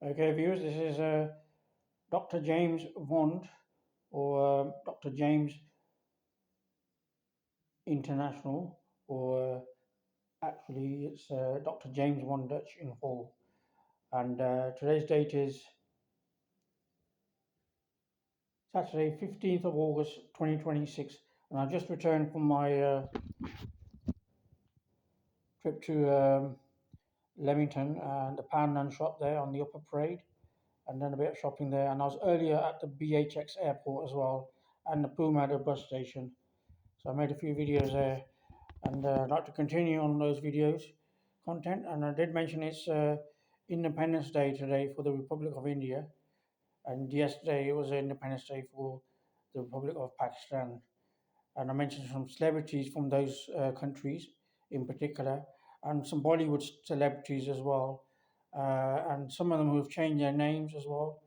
Okay, viewers, this is Dr. James VOND or Dr. James International, or actually it's Dr. James VONDUTCH in full. And today's date is Saturday, 15th of August 2026. And I've just returned from my trip to Leamington and the Poundland shop there on the Upper Parade, and then a bit of shopping there. And I was earlier at the BHX Airport as well, and the Puma bus station. So I made a few videos there, and I'd like to continue on those videos content. And I did mention it's Independence Day today for the Republic of India, and yesterday it was Independence Day for the Republic of Pakistan. And I mentioned some celebrities from those countries in particular, and some Bollywood celebrities as well, and some of them who have changed their names as well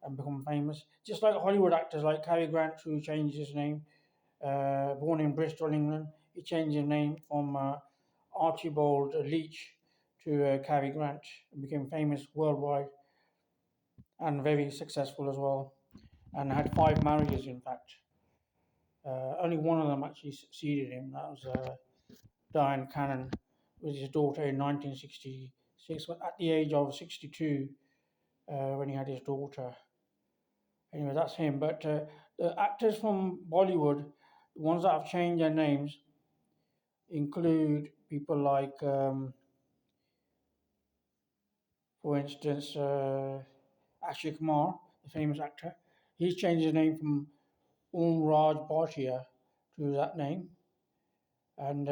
and become famous, just like Hollywood actors like Cary Grant, who changed his name, born in Bristol, England. He changed his name from Archibald Leach to Cary Grant and became famous worldwide and very successful as well, and had 5 marriages, in fact. Only one of them actually succeeded him. That was Diane Cannon with his daughter in 1966, at the age of 62 when he had his daughter. Anyway, that's him. But the actors from Bollywood, the ones that have changed their names, include people like, for instance, Akshay Kumar, the famous actor. He's changed his name from Raj Bhatia to that name. And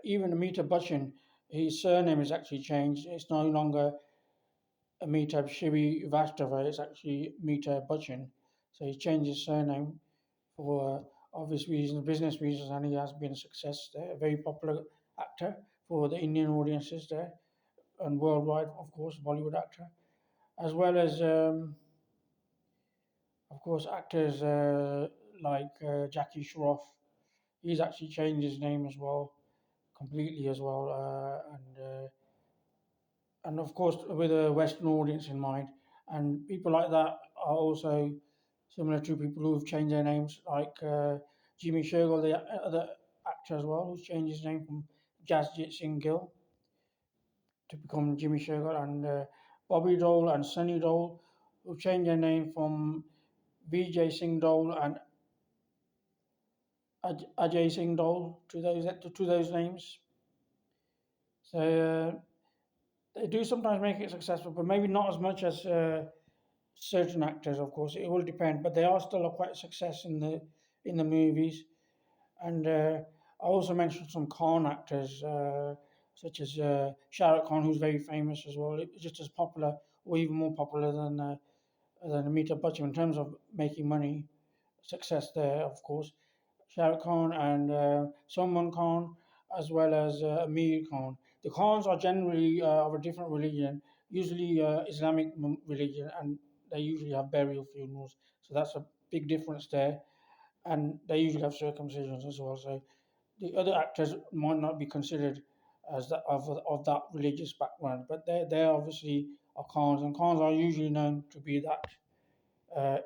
even Amitabh Bachchan, his surname is actually changed. It's no longer Amitabh Srivastava, it's actually Amitabh Bachchan. So he changed his surname for obvious reasons, business reasons, and he has been a success there. A very popular actor for the Indian audiences there, and worldwide, of course, Bollywood actor, as well as, of course, actors like Jackie Shroff. He's actually changed his name as well, completely as well, and of course with a Western audience in mind. And people like that are also similar to people who have changed their names, like Jimmy Shergill, the other actor as well, who's changed his name from Jasjit Singh Gill to become Jimmy Shergill, and Bobby Dole and Sunny Dole, who changed their name from Vijay Singh Dole and Ajay Singh Dole to those names. So they do sometimes make it successful, but maybe not as much as certain actors. Of course, it will depend, but they are still a quite a success in the movies. And I also mentioned some Khan actors, such as Shah Rukh Khan, who's very famous as well, just as popular or even more popular than Amitabh Bachchan in terms of making money, success there, of course. Shah Rukh Khan and Salman Khan, as well as Amir Khan. The Khans are generally of a different religion, usually Islamic religion, and they usually have burial funerals. So that's a big difference there. And they usually have circumcisions as well. So the other actors might not be considered as of that religious background, but they obviously are Khans, and Khans are usually known to be that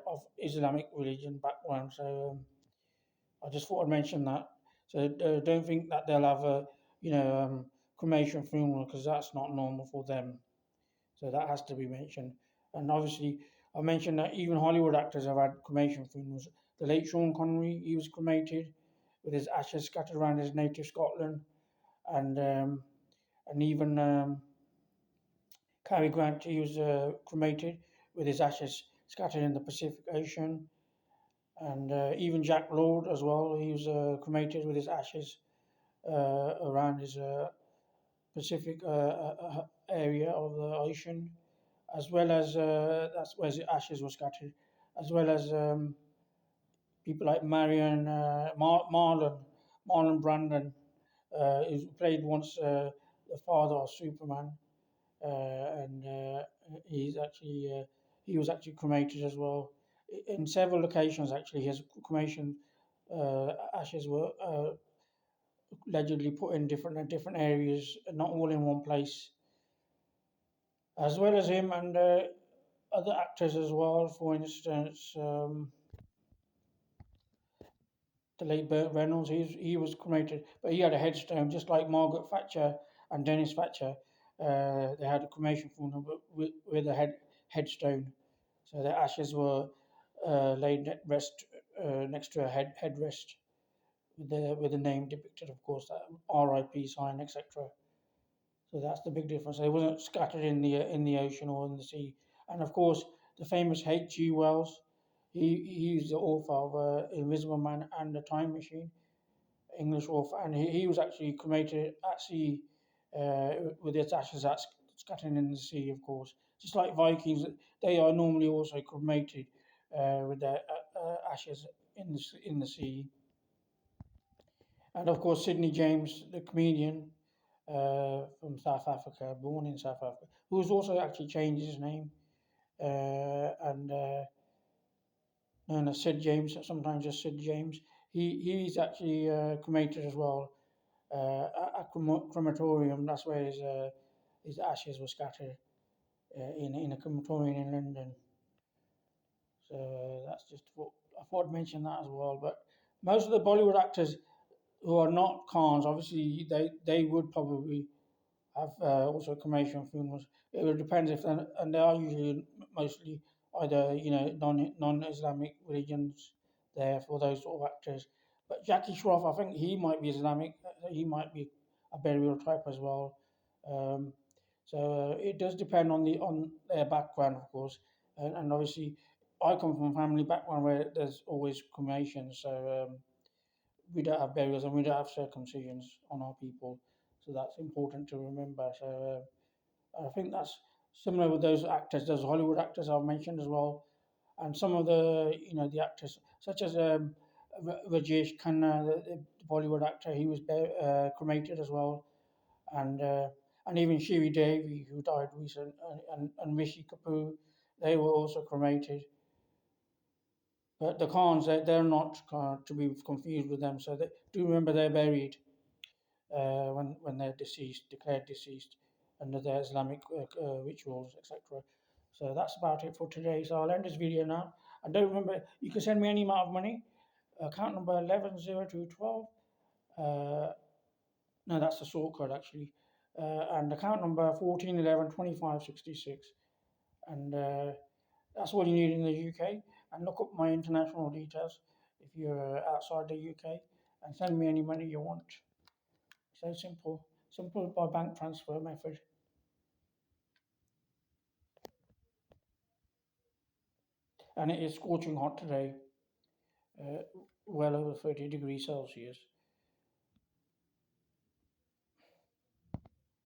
of Islamic religion background. So I just thought I'd mention that. So don't think that they'll have a cremation funeral, because that's not normal for them. So that has to be mentioned. And obviously, I mentioned that even Hollywood actors have had cremation funerals. The late Sean Connery, he was cremated with his ashes scattered around his native Scotland, and even Cary Grant, he was cremated with his ashes scattered in the Pacific Ocean, and even Jack Lord as well, he was cremated with his ashes around his Pacific area of the ocean, as well as that's where his ashes were scattered, as well as people like Marlon Brandon, who played once the father of Superman, and he was actually cremated as well. In several occasions, actually, his cremation ashes were allegedly put in different areas, not all in one place. As well as him, and other actors as well. For instance, the late Burt Reynolds, he was cremated, but he had a headstone, just like Margaret Thatcher and Dennis Thatcher. They had a cremation for them, but with a headstone. So their ashes were laid at rest next to a headrest with the name depicted, of course, that R.I.P. sign, etc. So that's the big difference. They wasn't scattered in the ocean or in the sea. And of course, the famous H.G. Wells, he's the author of Invisible Man and the Time Machine, English author, and he was actually cremated at sea with his ashes scattered in the sea, of course. Just like Vikings, they are normally also cremated with their ashes in the sea. And of course, Sidney James, the comedian from South Africa, born in South Africa, who's also actually changed his name and known as Sid James, sometimes just Sid James. He's actually cremated as well at a crematorium. That's where his ashes were scattered in a crematorium in London. So that's just what I thought I'd mention that as well. But most of the Bollywood actors who are not Khans, obviously they would probably have also cremation funerals. It would depend if and they are usually mostly either non-Islamic religions there for those sort of actors. But Jackie Shroff, I think he might be Islamic. He might be a burial type as well. Um, so it does depend on their background, of course, and obviously I come from a family background where there's always cremation. So we don't have burials and we don't have circumcisions on our people. So that's important to remember. So I think that's similar with those actors, those Hollywood actors I've mentioned as well, and some of the actors such as Rajesh Khanna, the Bollywood actor, he was cremated as well, and uh, and even Shiri Devi, who died recent, and Rishi Kapoor, they were also cremated. But the Khans, they're not to be confused with them. So do remember they're buried when they're deceased, declared deceased, under their Islamic rituals, etc. So that's about it for today. So I'll end this video now. And don't remember, you can send me any amount of money. Account number 110212. Uh, no, that's the sort code actually. And account number 14112566. And that's all you need in the UK. And look up my international details if you're outside the UK, and send me any money you want. So simple, simple by bank transfer method. And it is scorching hot today, uh, well over 30 degrees Celsius.